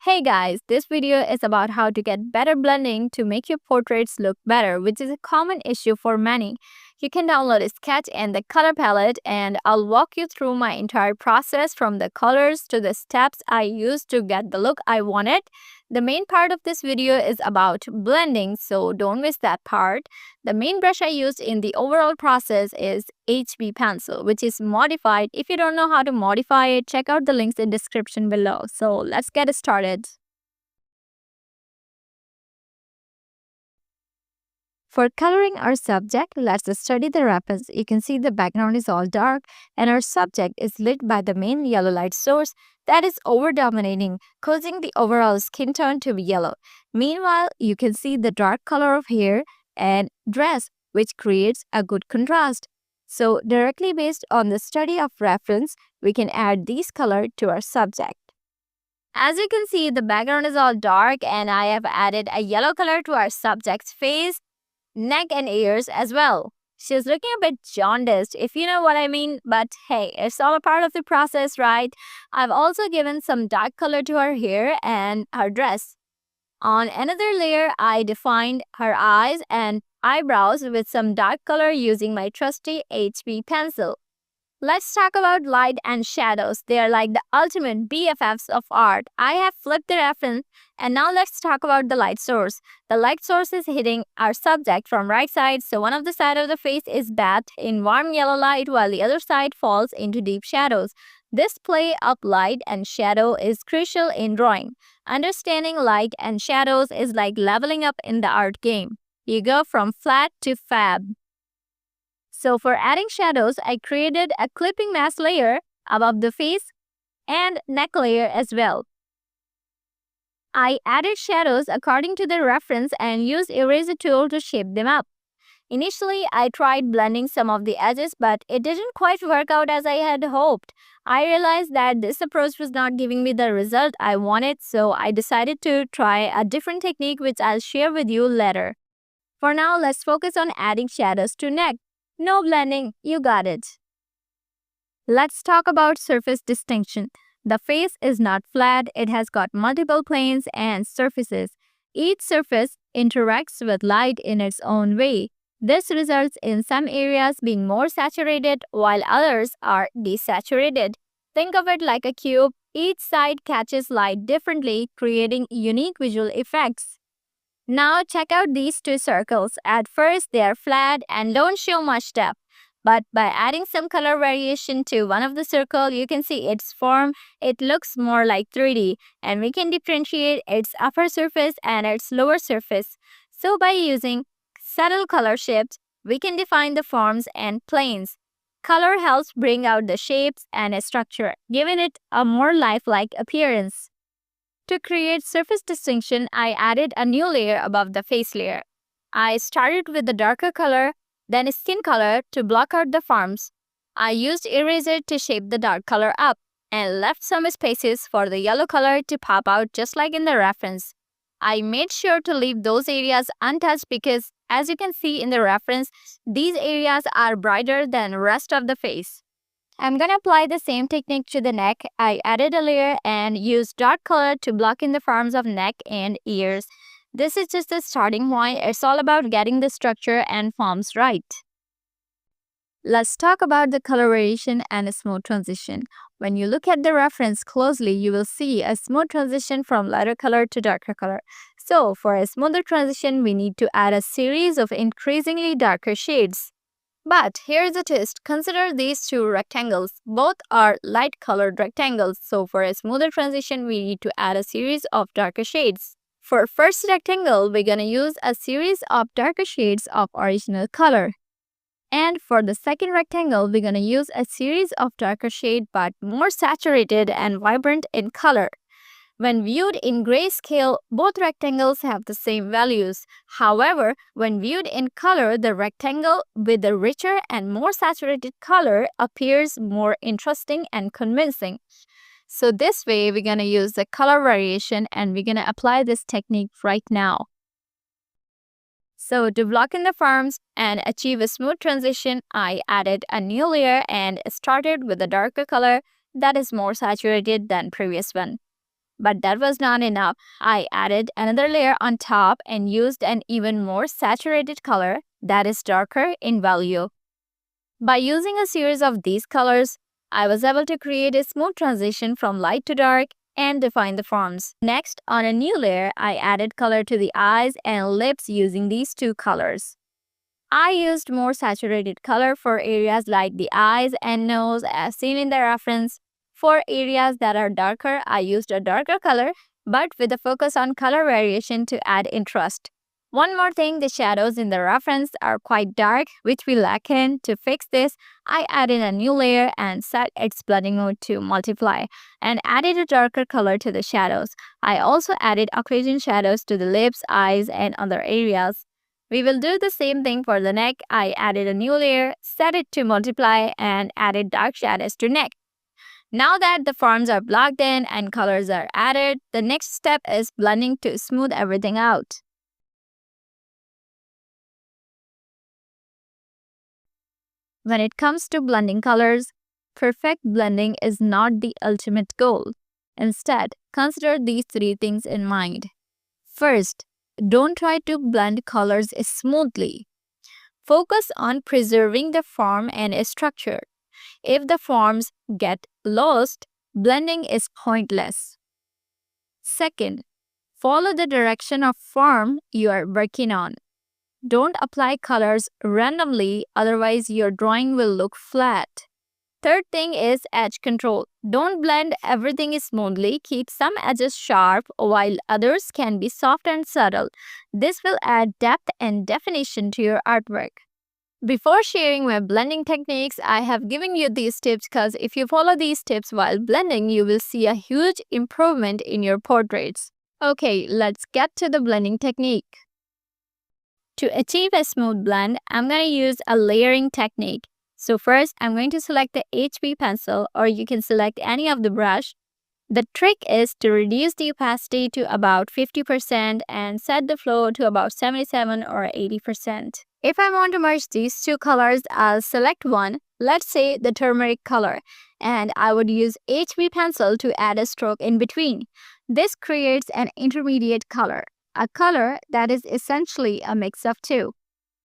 Hey guys, this video is about how to get better blending to make your portraits look better, which is a common issue for many. You can download a sketch and the color palette, and I'll walk you through my entire process from the colors to the steps I used to get the look I wanted. The main part of this video is about blending, so don't miss that part. The main brush I used in the overall process is HB pencil, which is modified. If you don't know how to modify it, check out the links in description below. So let's get started. For coloring our subject, let's study the reference. You can see the background is all dark and our subject is lit by the main yellow light source that is over-dominating, causing the overall skin tone to be yellow. Meanwhile, you can see the dark color of hair and dress, which creates a good contrast. So, directly based on the study of reference, we can add these colors to our subject. As you can see, the background is all dark and I have added a yellow color to our subject's face, neck and ears as well. She's looking a bit jaundiced, if you know what I mean, but hey, it's all a part of the process, right? I've also given some dark color to her hair and her dress. On another layer, I defined her eyes and eyebrows with some dark color using my trusty HB pencil. Let's talk about light and shadows. They are like the ultimate BFFs of art. I have flipped the reference and now let's talk about the light source. The light source is hitting our subject from right side, so one of the side of the face is bathed in warm yellow light while the other side falls into deep shadows. This play of light and shadow is crucial in drawing. Understanding light and shadows is like leveling up in the art game. You go from flat to fab. So for adding shadows, I created a clipping mask layer above the face and neck layer as well. I added shadows according to the reference and used eraser tool to shape them up. Initially, I tried blending some of the edges, but it didn't quite work out as I had hoped. I realized that this approach was not giving me the result I wanted, so I decided to try a different technique which I'll share with you later. For now, let's focus on adding shadows to neck. No blending, you got it. Let's talk about surface distinction. The face is not flat, it has got multiple planes and surfaces. Each surface interacts with light in its own way. This results in some areas being more saturated while others are desaturated. Think of it like a cube. Each side catches light differently, creating unique visual effects. Now check out these two circles. At first, they are flat and don't show much depth. But by adding some color variation to one of the circles, you can see its form. It looks more like 3D, and we can differentiate its upper surface and its lower surface. So by using subtle color shifts, we can define the forms and planes. Color helps bring out the shapes and structure, giving it a more lifelike appearance. To create surface distinction, I added a new layer above the face layer. I started with the darker color, then skin color to block out the forms. I used eraser to shape the dark color up and left some spaces for the yellow color to pop out just like in the reference. I made sure to leave those areas untouched because, as you can see in the reference, these areas are brighter than the rest of the face. I'm gonna apply the same technique to the neck. I added a layer and used dark color to block in the forms of neck and ears. This is just the starting point. It's all about getting the structure and forms right. Let's talk about the color variation and a smooth transition. When you look at the reference closely, you will see a smooth transition from lighter color to darker color. So for a smoother transition, we need to add a series of increasingly darker shades. But here's a twist. Consider these two rectangles. Both are light colored rectangles. So for a smoother transition, we need to add a series of darker shades. For first rectangle, we're gonna use a series of darker shades of original color. And for the second rectangle, we're gonna use a series of darker shade but more saturated and vibrant in color. When viewed in grayscale, both rectangles have the same values. However, when viewed in color, the rectangle with the richer and more saturated color appears more interesting and convincing. So this way, we're going to use the color variation and we're going to apply this technique right now. So to block in the forms and achieve a smooth transition, I added a new layer and started with a darker color that is more saturated than previous one. But that was not enough. I added another layer on top and used an even more saturated color that is darker in value. By using a series of these colors, I was able to create a smooth transition from light to dark and define the forms. Next, on a new layer, I added color to the eyes and lips using these two colors. I used more saturated color for areas like the eyes and nose as seen in the reference. For areas that are darker, I used a darker color but with a focus on color variation to add interest. One more thing, the shadows in the reference are quite dark, which we lack in. To fix this, I added a new layer and set its blending mode to multiply and added a darker color to the shadows. I also added occlusion shadows to the lips, eyes, and other areas. We will do the same thing for the neck. I added a new layer, set it to multiply, and added dark shadows to neck. Now that the forms are blocked in and colors are added, the next step is blending to smooth everything out. When it comes to blending colors, perfect blending is not the ultimate goal. Instead, consider these three things in mind. First, don't try to blend colors smoothly. Focus on preserving the form and structure. If the forms get lost, blending is pointless. Second, follow the direction of form you are working on. Don't apply colors randomly, otherwise your drawing will look flat. Third thing is edge control. Don't blend everything smoothly. Keep some edges sharp while others can be soft and subtle. This will add depth and definition to your artwork. Before sharing my blending techniques, I have given you these tips because if you follow these tips while blending, you will see a huge improvement in your portraits. Okay, let's get to the blending technique. To achieve a smooth blend, I'm going to use a layering technique. So first, I'm going to select the HB pencil, or you can select any of the brush. The trick is to reduce the opacity to about 50% and set the flow to about 77 or 80%. If I want to merge these two colors, I'll select one, let's say the turmeric color, and I would use HB pencil to add a stroke in between. This creates an intermediate color, a color that is essentially a mix of two.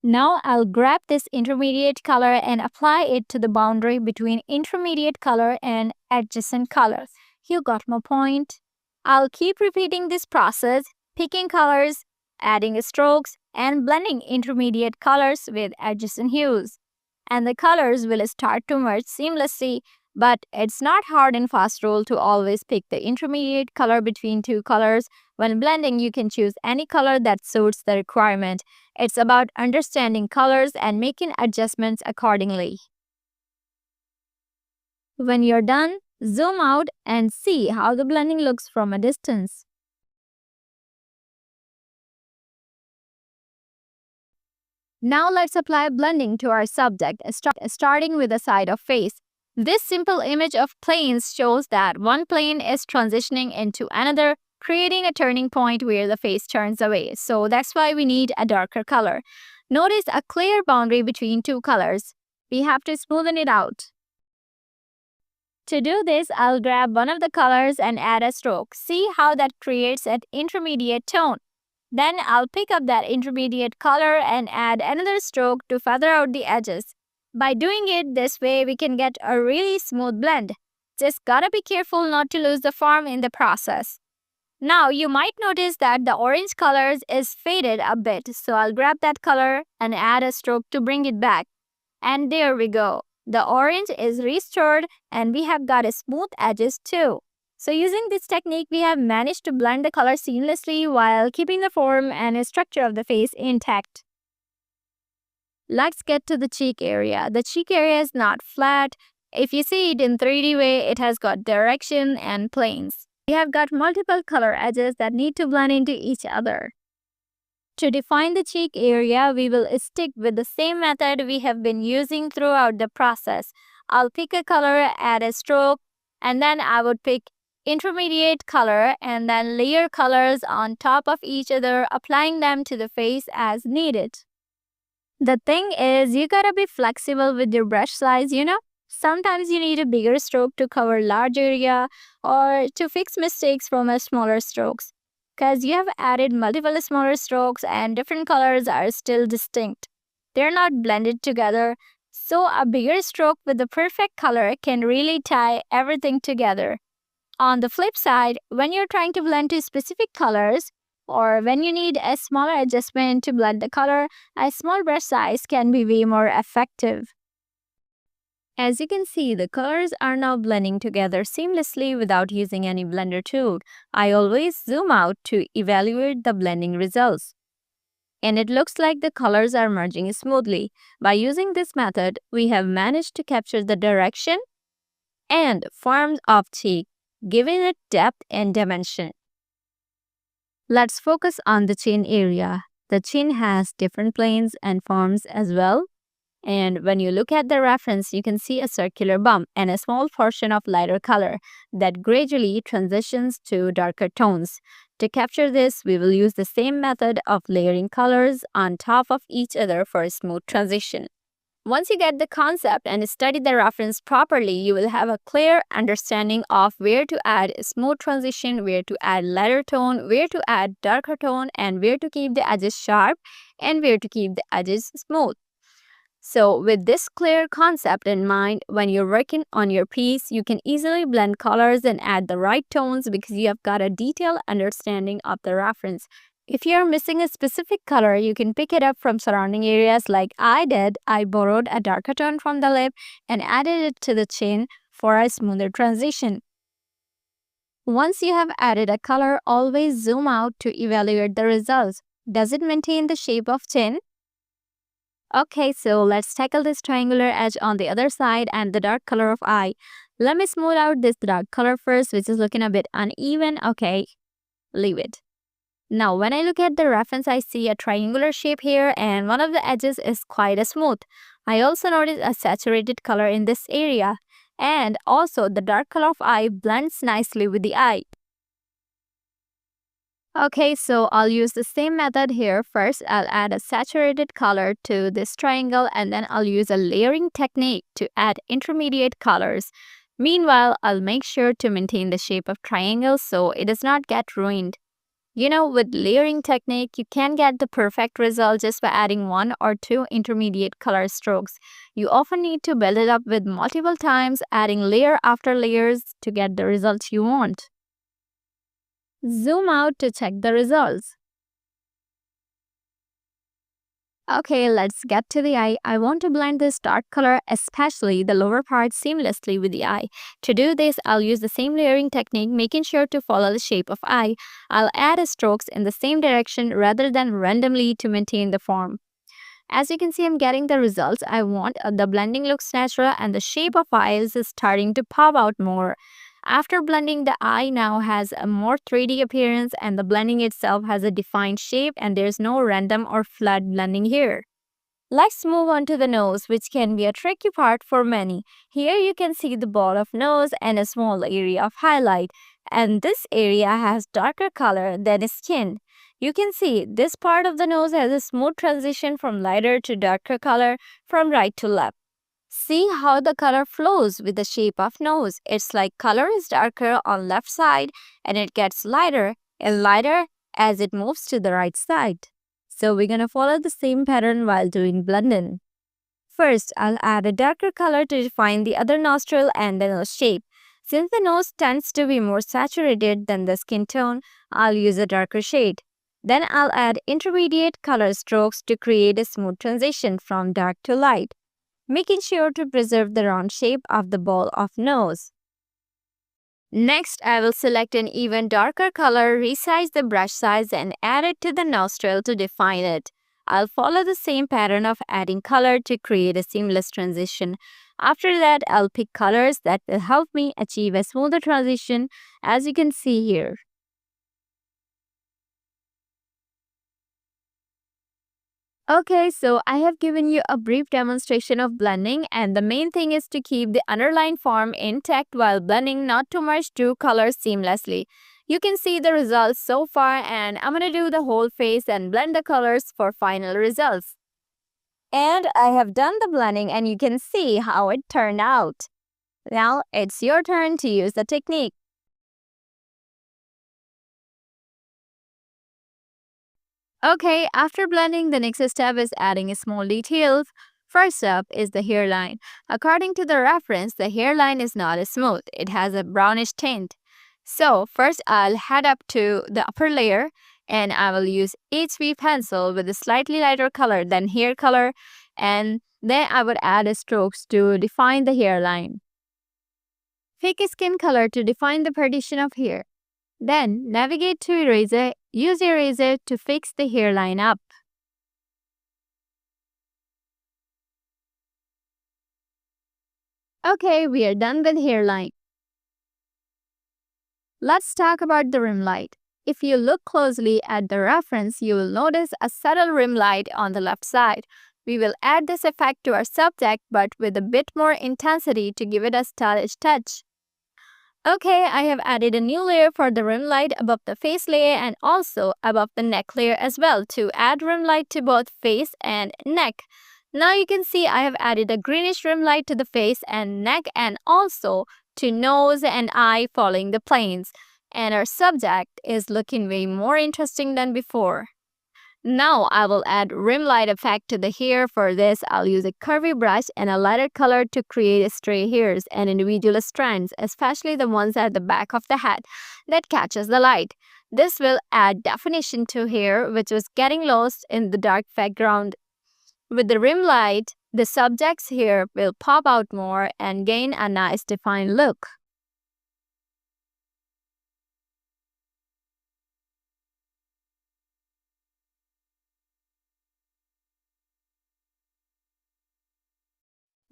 Now I'll grab this intermediate color and apply it to the boundary between intermediate color and adjacent color. You got my point? I'll keep repeating this process, picking colors, adding strokes, and blending intermediate colors with adjacent hues. And the colors will start to merge seamlessly, but it's not hard and fast rule to always pick the intermediate color between two colors. When blending, you can choose any color that suits the requirement. It's about understanding colors and making adjustments accordingly. When you're done, zoom out and see how the blending looks from a distance. Now let's apply blending to our subject, starting with the side of face. This simple image of planes shows that one plane is transitioning into another, creating a turning point where the face turns away. So that's why we need a darker color. Notice a clear boundary between two colors. We have to smoothen it out. To do this, I'll grab one of the colors and add a stroke. See how that creates an intermediate tone. Then I'll pick up that intermediate color and add another stroke to feather out the edges. By doing it this way, we can get a really smooth blend. Just gotta be careful not to lose the form in the process. Now you might notice that the orange color is faded a bit, so I'll grab that color and add a stroke to bring it back. And there we go. The orange is restored and we have got a smooth edges too. So using this technique, we have managed to blend the color seamlessly while keeping the form and structure of the face intact. Let's get to the cheek area. The cheek area is not flat. If you see it in 3D way, it has got direction and planes. We have got multiple color edges that need to blend into each other. To define the cheek area, we will stick with the same method we have been using throughout the process. I'll pick a color, add a stroke, and then I would pick intermediate color and then layer colors on top of each other, applying them to the face as needed. The thing is, you gotta be flexible with your brush size, Sometimes you need a bigger stroke to cover large area or to fix mistakes from a smaller strokes. Because you have added multiple smaller strokes and different colors are still distinct. They're not blended together. So a bigger stroke with the perfect color can really tie everything together. On the flip side, when you're trying to blend two specific colors, or when you need a smaller adjustment to blend the color, a small brush size can be way more effective. As you can see, the colors are now blending together seamlessly without using any blender tool. I always zoom out to evaluate the blending results. And it looks like the colors are merging smoothly. By using this method, we have managed to capture the direction and forms of cheek, giving it depth and dimension. Let's focus on the chin area. The chin has different planes and forms as well. And when you look at the reference, you can see a circular bump and a small portion of lighter color that gradually transitions to darker tones. To capture this, we will use the same method of layering colors on top of each other for a smooth transition. Once you get the concept and study the reference properly, you will have a clear understanding of where to add a smooth transition, where to add lighter tone, where to add darker tone, and where to keep the edges sharp and where to keep the edges smooth. So with this clear concept in mind, when you're working on your piece, you can easily blend colors and add the right tones because you have got a detailed understanding of the reference. If you're missing a specific color, you can pick it up from surrounding areas like I did. I borrowed a darker tone from the lip and added it to the chin for a smoother transition. Once you have added a color, always zoom out to evaluate the results. Does it maintain the shape of chin? Okay, so let's tackle this triangular edge on the other side and the dark color of eye. Let me smooth out this dark color first, which is looking a bit uneven. Okay, leave it. Now, when I look at the reference, I see a triangular shape here and one of the edges is quite smooth. I also notice a saturated color in this area. And also, the dark color of eye blends nicely with the eye. Okay, so I'll use the same method here. First, I'll add a saturated color to this triangle and then I'll use a layering technique to add intermediate colors. Meanwhile, I'll make sure to maintain the shape of triangle so it does not get ruined. You know, with layering technique, you can get the perfect result just by adding one or two intermediate color strokes. You often need to build it up with multiple times, adding layer after layers to get the results you want. Zoom out to check the results. Okay, let's get to the eye. I want to blend this dark color, especially the lower part, seamlessly with the eye. To do this, I'll use the same layering technique, making sure to follow the shape of eye. I'll add strokes in the same direction rather than randomly to maintain the form. As you can see, I'm getting the results I want. The blending looks natural and the shape of eyes is starting to pop out more. After blending, the eye now has a more 3D appearance and the blending itself has a defined shape and there's no random or flat blending here. Let's move on to the nose, which can be a tricky part for many. Here you can see the ball of nose and a small area of highlight. And this area has darker color than skin. You can see this part of the nose has a smooth transition from lighter to darker color from right to left. See how the color flows with the shape of nose. It's like color is darker on left side and it gets lighter and lighter as it moves to the right side. So we're going to follow the same pattern while doing blending. First, I'll add a darker color to define the other nostril and the nose shape. Since the nose tends to be more saturated than the skin tone, I'll use a darker shade. Then I'll add intermediate color strokes to create a smooth transition from dark to light, making sure to preserve the round shape of the ball of nose. Next, I will select an even darker color, resize the brush size and add it to the nostril to define it. I'll follow the same pattern of adding color to create a seamless transition. After that, I'll pick colors that will help me achieve a smoother transition, as you can see here. Okay, so I have given you a brief demonstration of blending and the main thing is to keep the underlying form intact while blending, not to merge two colors seamlessly. You can see the results so far and I'm going to do the whole face and blend the colors for final results. And I have done the blending and you can see how it turned out. Now it's your turn to use the technique. Okay, after blending, the next step is adding small details. First up is the hairline. According to the reference, the hairline is not smooth. It has a brownish tint. So first I'll head up to the upper layer and I will use HB pencil with a slightly lighter color than hair color, and then I would add strokes to define the hairline. Pick a skin color to define the partition of hair. Then navigate to eraser. Use eraser to fix the hairline up. Okay, we are done with hairline. Let's talk about the rim light. If you look closely at the reference, you will notice a subtle rim light on the left side. We will add this effect to our subject but with a bit more intensity to give it a stylish touch. Okay, I have added a new layer for the rim light above the face layer and also above the neck layer as well to add rim light to both face and neck. Now you can see I have added a greenish rim light to the face and neck and also to nose and eye following the planes. And our subject is looking way more interesting than before. Now I will add rim light effect to the hair. For this, I'll use a curvy brush and a lighter color to create stray hairs and individual strands, especially the ones at the back of the head that catches the light. This will add definition to hair which was getting lost in the dark background. With the rim light, the subject's hair will pop out more and gain a nice defined look.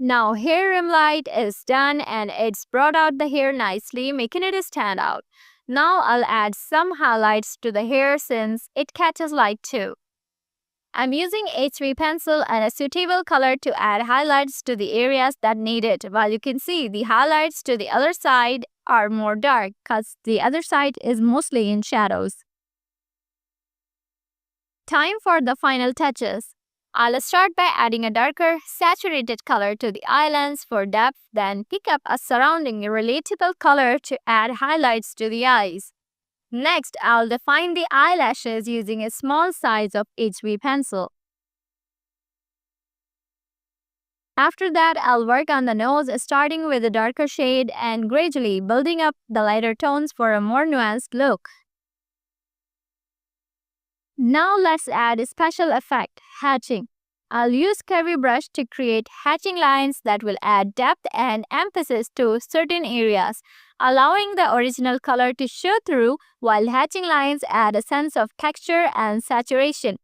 Now hair rim light is done and it's brought out the hair nicely, making it stand out. Now I'll add some highlights to the hair since it catches light too. I'm using HB pencil and a suitable color to add highlights to the areas that need it. While you can see the highlights to the other side are more dark because the other side is mostly in shadows. Time for the final touches. I'll start by adding a darker, saturated color to the eyelines for depth, then pick up a surrounding relatable color to add highlights to the eyes. Next, I'll define the eyelashes using a small size of HB pencil. After that, I'll work on the nose starting with a darker shade and gradually building up the lighter tones for a more nuanced look. Now let's add a special effect, hatching. I'll use Curvy Brush to create hatching lines that will add depth and emphasis to certain areas, allowing the original color to show through while hatching lines add a sense of texture and saturation.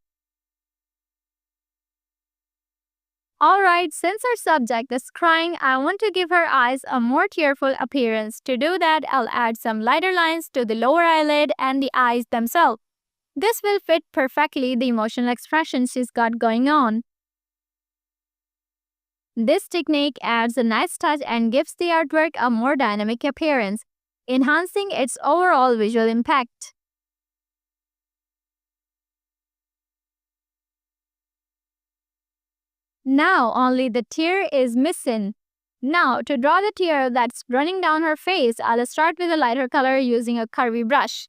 Alright, since our subject is crying, I want to give her eyes a more tearful appearance. To do that, I'll add some lighter lines to the lower eyelid and the eyes themselves. This will fit perfectly the emotional expression she's got going on. This technique adds a nice touch and gives the artwork a more dynamic appearance, enhancing its overall visual impact. Now only the tear is missing. Now to draw the tear that's running down her face, I'll start with a lighter color using a curvy brush.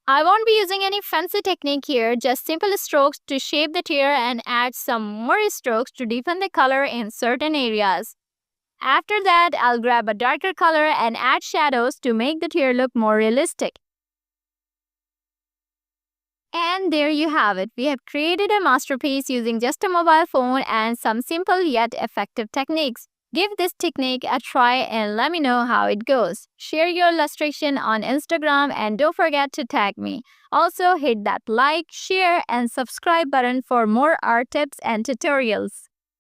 I won't be using any fancy technique here, just simple strokes to shape the tear and add some more strokes to deepen the color in certain areas. After that, I'll grab a darker color and add shadows to make the tear look more realistic. And there you have it. We have created a masterpiece using just a mobile phone and some simple yet effective techniques. Give this technique a try and let me know how it goes. Share your illustration on Instagram and don't forget to tag me. Also hit that like, share and subscribe button for more art tips and tutorials.